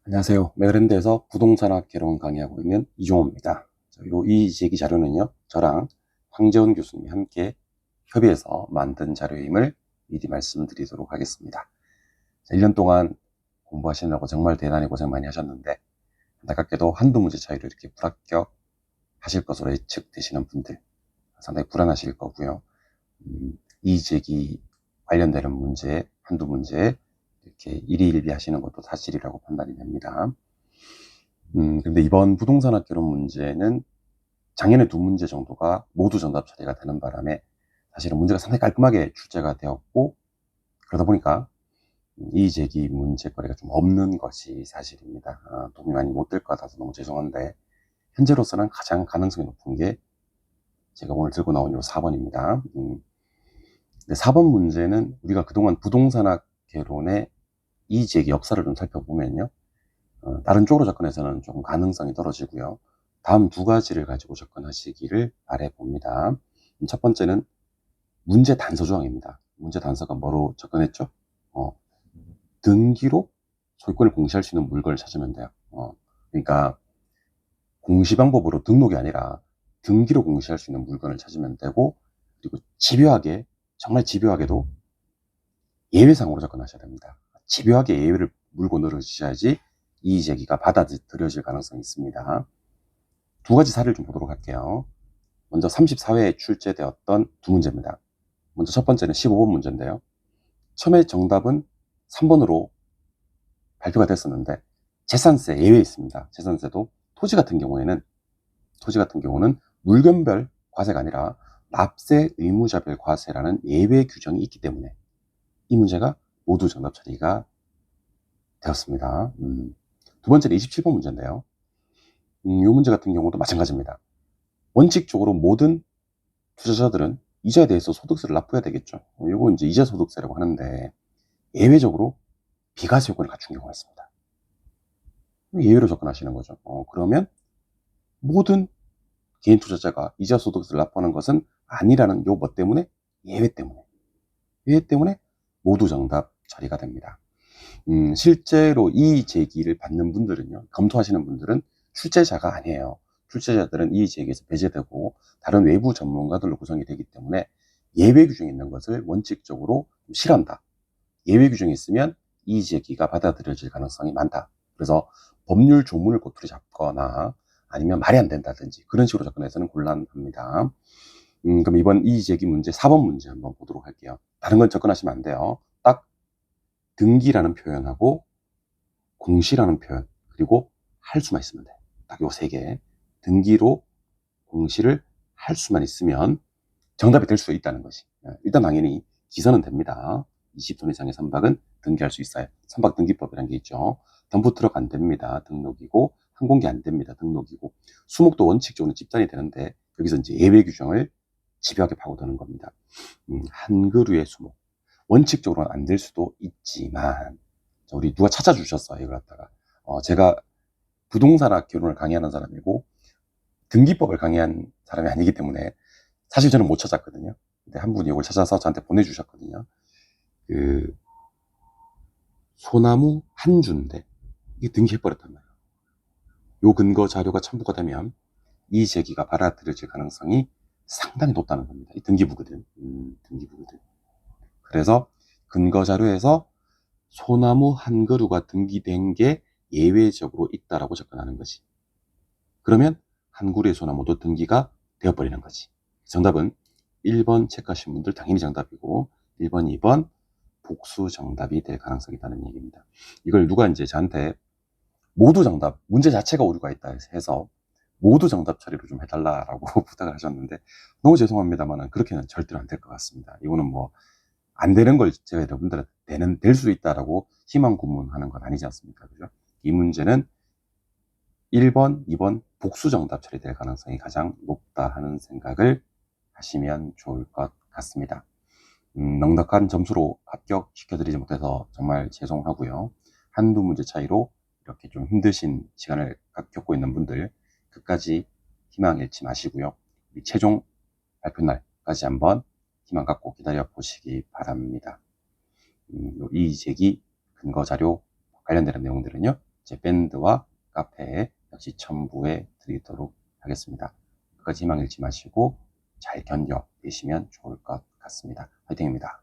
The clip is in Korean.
안녕하세요. 매그랜드에서 부동산학 개론 강의하고 있는 이종호입니다. 요 이제기 자료는요, 저랑 황재훈 교수님이 함께 협의해서 만든 자료임을 미리 말씀드리도록 하겠습니다. 1년 동안 공부하시느라고 정말 대단히 고생 많이 하셨는데, 안타깝게도 한두 문제 차이로 이렇게 불합격하실 것으로 예측되시는 분들 상당히 불안하실 거고요. 이제기 관련되는 문제, 한두 문제 이렇게 일희일비 하시는 것도 사실이라고 판단이 됩니다. 근데 이번 부동산 개론 문제는 작년에 두 문제 정도가 모두 정답 처리가 되는 바람에 사실은 문제가 상당히 깔끔하게 출제가 되었고, 그러다 보니까 이의제기 문제거리가 좀 없는 것이 사실입니다. 도움이 많이 못 될 것 같아서 너무 죄송한데, 현재로서는 가장 가능성이 높은 게 제가 오늘 들고 나온 요 4번입니다. 근데 4번 문제는 우리가 그동안 부동산학 개론의 이의제기 역사를 좀 살펴보면요, 다른 쪽으로 접근해서는 조금 가능성이 떨어지고요. 다음 두 가지를 가지고 접근하시기를 바라봅니다. 첫 번째는 문제 단서 조항입니다. 문제 단서가 뭐로 접근했죠? 등기로 소유권을 공시할 수 있는 물건을 찾으면 돼요. 그러니까 공시 방법으로 등록이 아니라 등기로 공시할 수 있는 물건을 찾으면 되고, 그리고 집요하게, 정말 집요하게도 예외상으로 접근하셔야 됩니다. 집요하게 예외를 물고 늘어지셔야지 이의제기가 받아들여질 가능성이 있습니다. 두 가지 사례를 좀 보도록 할게요. 먼저 34회에 출제되었던 두 문제입니다. 먼저 첫 번째는 15번 문제인데요. 처음에 정답은 3번으로 발표가 됐었는데 재산세 예외 있습니다. 재산세도 토지 같은 경우는 물건별 과세가 아니라 납세 의무자별 과세라는 예외 규정이 있기 때문에 이 문제가 모두 정답 처리가 되었습니다. 두 번째는 27번 문제인데요. 이 문제 같은 경우도 마찬가지입니다. 원칙적으로 모든 투자자들은 이자에 대해서 소득세를 납부해야 되겠죠. 이거 이제 이자 소득세라고 하는데 예외적으로 비과세 요건을 갖춘 경우가 있습니다. 예외로 접근하시는 거죠. 그러면 모든 개인 투자자가 이자 소득세를 납부하는 것은 아니라는 요 뭐 때문에? 예외 때문에 모두 정답 처리가 됩니다. 실제로 이의 제기를 받는 분들은요, 검토하시는 분들은 출제자가 아니에요. 출제자들은 이의 제기에서 배제되고 다른 외부 전문가들로 구성이 되기 때문에 예외 규정이 있는 것을 원칙적으로 싫어한다. 예외 규정이 있으면 이의 제기가 받아들여질 가능성이 많다. 그래서 법률 조문을 꼬투리 잡거나 아니면 말이 안 된다든지 그런 식으로 접근해서는 곤란합니다. 그럼 이번 이의 제기 문제 4번 문제 한번 보도록 할게요. 다른 건 접근하시면 안 돼요. 딱 등기라는 표현하고 공시라는 표현, 그리고 할 수만 있으면 돼요. 딱 요 세 개. 등기로 공시를 할 수만 있으면 정답이 될 수 있다는 것이. 일단 당연히 기선은 됩니다. 20톤 이상의 선박은 등기할 수 있어요. 선박 등기법이라는 게 있죠. 덤프 트럭 안 됩니다. 등록이고, 항공기 안 됩니다. 등록이고, 수목도 원칙적으로 집단이 되는데 여기서 이제 예외 규정을 집요하게 파고드는 겁니다. 한 그루의 수목. 원칙적으로는 안 될 수도 있지만, 우리 누가 찾아주셨어요, 이걸 갖다가. 제가 부동산학 개론을 강의하는 사람이고, 등기법을 강의한 사람이 아니기 때문에, 사실 저는 못 찾았거든요. 근데 한 분이 이걸 찾아서 저한테 보내주셨거든요. 소나무 한 주인데, 이게 등기해버렸단 말이에요. 요 근거 자료가 첨부가 되면, 이 제기가 받아들여질 가능성이 상당히 높다는 겁니다. 이 등기부거든. 등기부거든. 그래서 근거 자료에서 소나무 한 그루가 등기된 게 예외적으로 있다라고 접근하는 거지. 그러면 한 그루의 소나무도 등기가 되어버리는 거지. 정답은 1번 체크하신 분들 당연히 정답이고 1번, 2번 복수 정답이 될 가능성이 있다는 얘기입니다. 이걸 누가 이제 저한테 모두 정답, 문제 자체가 오류가 있다 해서 모두 정답 처리를 좀 해달라라고 부탁을 하셨는데 너무 죄송합니다만 그렇게는 절대로 안 될 것 같습니다. 이거는 뭐 안 되는 걸 제가 여러분들한테 될 수 있다라고 희망 고문하는 건 아니지 않습니까? 그죠? 이 문제는 1번, 2번 복수 정답 처리될 가능성이 가장 높다 하는 생각을 하시면 좋을 것 같습니다. 넉넉한 점수로 합격시켜드리지 못해서 정말 죄송하고요. 한두 문제 차이로 이렇게 좀 힘드신 시간을 겪고 있는 분들 끝까지 희망 잃지 마시고요. 우리 최종 발표 날까지 한번 희망 갖고 기다려 보시기 바랍니다. 이의제기 근거 자료 관련되는 내용들은요, 제 밴드와 카페에 역시 첨부해 드리도록 하겠습니다. 끝까지 희망 잃지 마시고 잘 견뎌내시면 좋을 것 같습니다. 화이팅입니다.